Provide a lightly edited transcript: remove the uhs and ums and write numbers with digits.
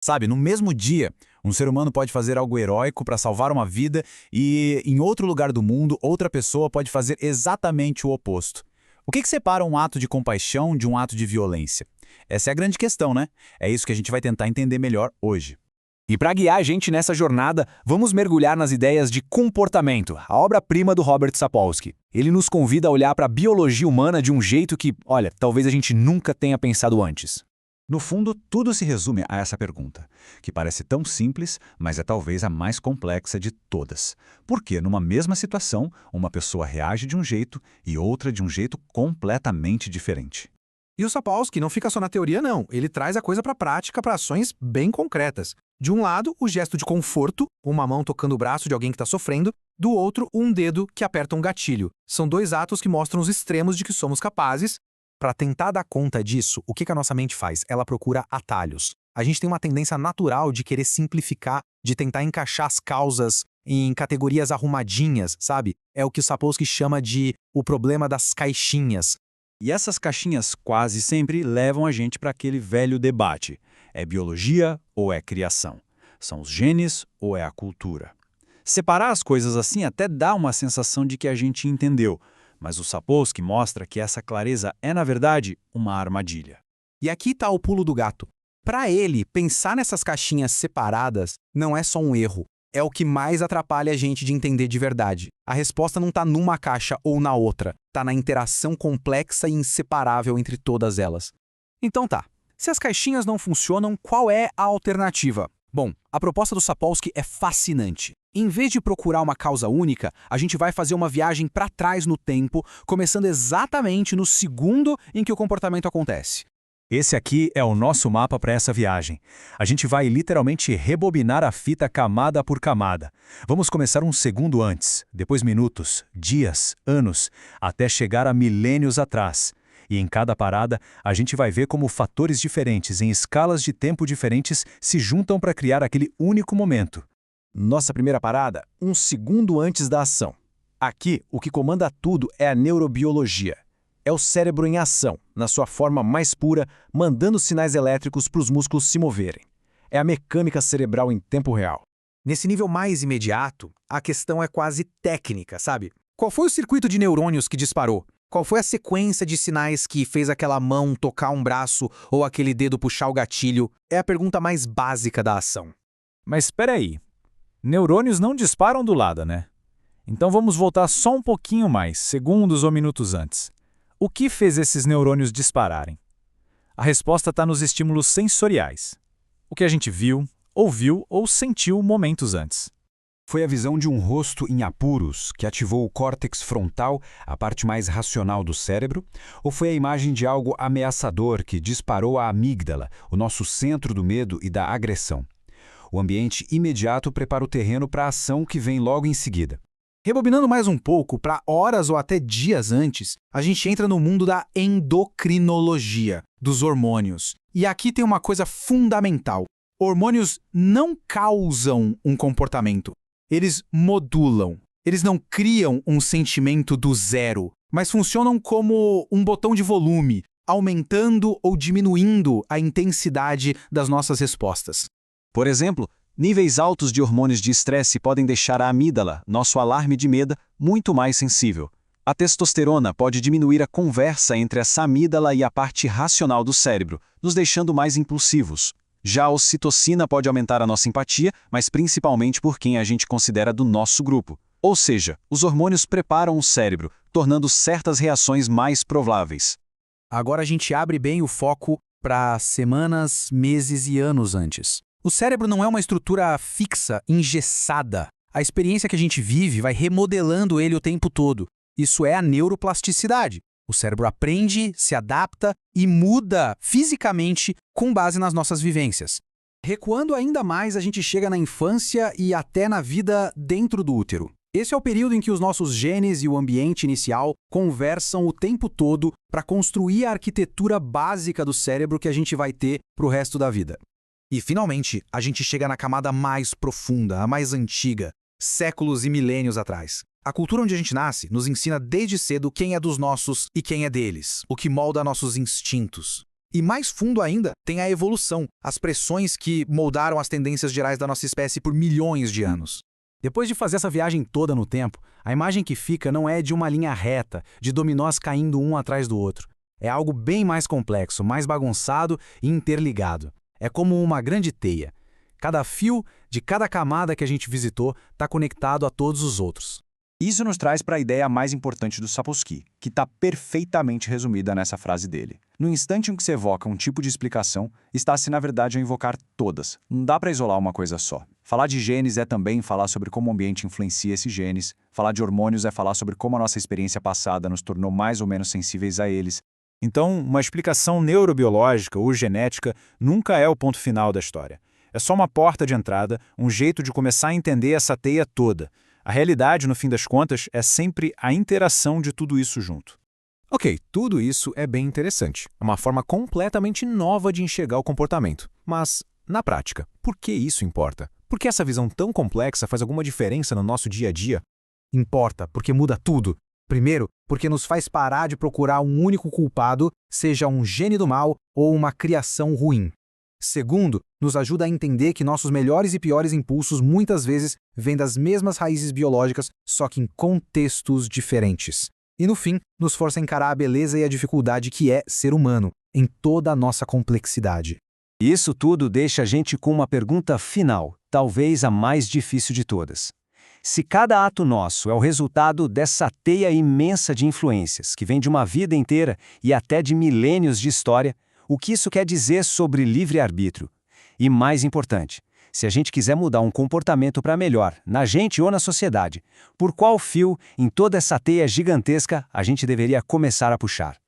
Sabe, no mesmo dia, um ser humano pode fazer algo heróico para salvar uma vida e, em outro lugar do mundo, outra pessoa pode fazer exatamente o oposto. O que separa um ato de compaixão de um ato de violência? Essa é a grande questão, né? É isso que a gente vai tentar entender melhor hoje. E para guiar a gente nessa jornada, vamos mergulhar nas ideias de comportamento, a obra-prima do Robert Sapolsky. Ele nos convida a olhar para a biologia humana de um jeito que, olha, talvez a gente nunca tenha pensado antes. No fundo, tudo se resume a essa pergunta, que parece tão simples, mas é talvez a mais complexa de todas. Por que, numa mesma situação, uma pessoa reage de um jeito e outra de um jeito completamente diferente? E o Sapolsky não fica só na teoria, não. Ele traz a coisa para a prática, para ações bem concretas. De um lado, o gesto de conforto, uma mão tocando o braço de alguém que está sofrendo, do outro, um dedo que aperta um gatilho. São dois atos que mostram os extremos de que somos capazes. Para tentar dar conta disso, o que a nossa mente faz? Ela procura atalhos. A gente tem uma tendência natural de querer simplificar, de tentar encaixar as causas em categorias arrumadinhas, sabe? É o que o Sapolsky chama de o problema das caixinhas. E essas caixinhas quase sempre levam a gente para aquele velho debate. É biologia ou é criação? São os genes ou é a cultura? Separar as coisas assim até dá uma sensação de que a gente entendeu, mas o Sapolsky mostra que essa clareza é, na verdade, uma armadilha. E aqui está o pulo do gato. Para ele, pensar nessas caixinhas separadas não é só um erro. É o que mais atrapalha a gente de entender de verdade. A resposta não está numa caixa ou na outra. Está na interação complexa e inseparável entre todas elas. Então tá. Se as caixinhas não funcionam, qual é a alternativa? Bom, a proposta do Sapolsky é fascinante. Em vez de procurar uma causa única, a gente vai fazer uma viagem para trás no tempo, começando exatamente no segundo em que o comportamento acontece. Esse aqui é o nosso mapa para essa viagem. A gente vai literalmente rebobinar a fita camada por camada. Vamos começar um segundo antes, depois minutos, dias, anos, até chegar a milênios atrás. E em cada parada, a gente vai ver como fatores diferentes, em escalas de tempo diferentes, se juntam para criar aquele único momento. Nossa primeira parada, um segundo antes da ação. Aqui, o que comanda tudo é a neurobiologia. É o cérebro em ação, na sua forma mais pura, mandando sinais elétricos para os músculos se moverem. É a mecânica cerebral em tempo real. Nesse nível mais imediato, a questão é quase técnica, sabe? Qual foi o circuito de neurônios que disparou? Qual foi a sequência de sinais que fez aquela mão tocar um braço ou aquele dedo puxar o gatilho? É a pergunta mais básica da ação. Mas espera aí. Neurônios não disparam do lado, né? Então vamos voltar só um pouquinho mais, segundos ou minutos antes. O que fez esses neurônios dispararem? A resposta está nos estímulos sensoriais. O que a gente viu, ouviu ou sentiu momentos antes. Foi a visão de um rosto em apuros que ativou o córtex frontal, a parte mais racional do cérebro? Ou foi a imagem de algo ameaçador que disparou a amígdala, o nosso centro do medo e da agressão? O ambiente imediato prepara o terreno para a ação que vem logo em seguida. Rebobinando mais um pouco, para horas ou até dias antes, a gente entra no mundo da endocrinologia, dos hormônios. E aqui tem uma coisa fundamental. Hormônios não causam um comportamento. Eles modulam. Eles não criam um sentimento do zero, mas funcionam como um botão de volume, aumentando ou diminuindo a intensidade das nossas respostas. Por exemplo, níveis altos de hormônios de estresse podem deixar a amígdala, nosso alarme de medo, muito mais sensível. A testosterona pode diminuir a conversa entre essa amígdala e a parte racional do cérebro, nos deixando mais impulsivos. Já a ocitocina pode aumentar a nossa empatia, mas principalmente por quem a gente considera do nosso grupo. Ou seja, os hormônios preparam o cérebro, tornando certas reações mais prováveis. Agora a gente abre bem o foco para semanas, meses e anos antes. O cérebro não é uma estrutura fixa, engessada. A experiência que a gente vive vai remodelando ele o tempo todo. Isso é a neuroplasticidade. O cérebro aprende, se adapta e muda fisicamente com base nas nossas vivências. Recuando ainda mais, a gente chega na infância e até na vida dentro do útero. Esse é o período em que os nossos genes e o ambiente inicial conversam o tempo todo para construir a arquitetura básica do cérebro que a gente vai ter para o resto da vida. E, finalmente, a gente chega na camada mais profunda, a mais antiga, séculos e milênios atrás. A cultura onde a gente nasce nos ensina desde cedo quem é dos nossos e quem é deles, o que molda nossos instintos. E mais fundo ainda, tem a evolução, as pressões que moldaram as tendências gerais da nossa espécie por milhões de anos. Depois de fazer essa viagem toda no tempo, a imagem que fica não é de uma linha reta, de dominós caindo um atrás do outro. É algo bem mais complexo, mais bagunçado e interligado. É como uma grande teia. Cada fio de cada camada que a gente visitou está conectado a todos os outros. Isso nos traz para a ideia mais importante do Sapolsky, que está perfeitamente resumida nessa frase dele. No instante em que se evoca um tipo de explicação, está-se na verdade a invocar todas. Não dá para isolar uma coisa só. Falar de genes é também falar sobre como o ambiente influencia esses genes. Falar de hormônios é falar sobre como a nossa experiência passada nos tornou mais ou menos sensíveis a eles. Então, uma explicação neurobiológica ou genética nunca é o ponto final da história. É só uma porta de entrada, um jeito de começar a entender essa teia toda. A realidade, no fim das contas, é sempre a interação de tudo isso junto. Ok, tudo isso é bem interessante. É uma forma completamente nova de enxergar o comportamento. Mas, na prática, por que isso importa? Por que essa visão tão complexa faz alguma diferença no nosso dia a dia? Importa, porque muda tudo. Primeiro, porque nos faz parar de procurar um único culpado, seja um gene do mal ou uma criação ruim. Segundo, nos ajuda a entender que nossos melhores e piores impulsos muitas vezes vêm das mesmas raízes biológicas, só que em contextos diferentes. E no fim, nos força a encarar a beleza e a dificuldade que é ser humano, em toda a nossa complexidade. Isso tudo deixa a gente com uma pergunta final, talvez a mais difícil de todas. Se cada ato nosso é o resultado dessa teia imensa de influências, que vem de uma vida inteira e até de milênios de história, o que isso quer dizer sobre livre-arbítrio? E mais importante, se a gente quiser mudar um comportamento para melhor, na gente ou na sociedade, por qual fio, em toda essa teia gigantesca, a gente deveria começar a puxar?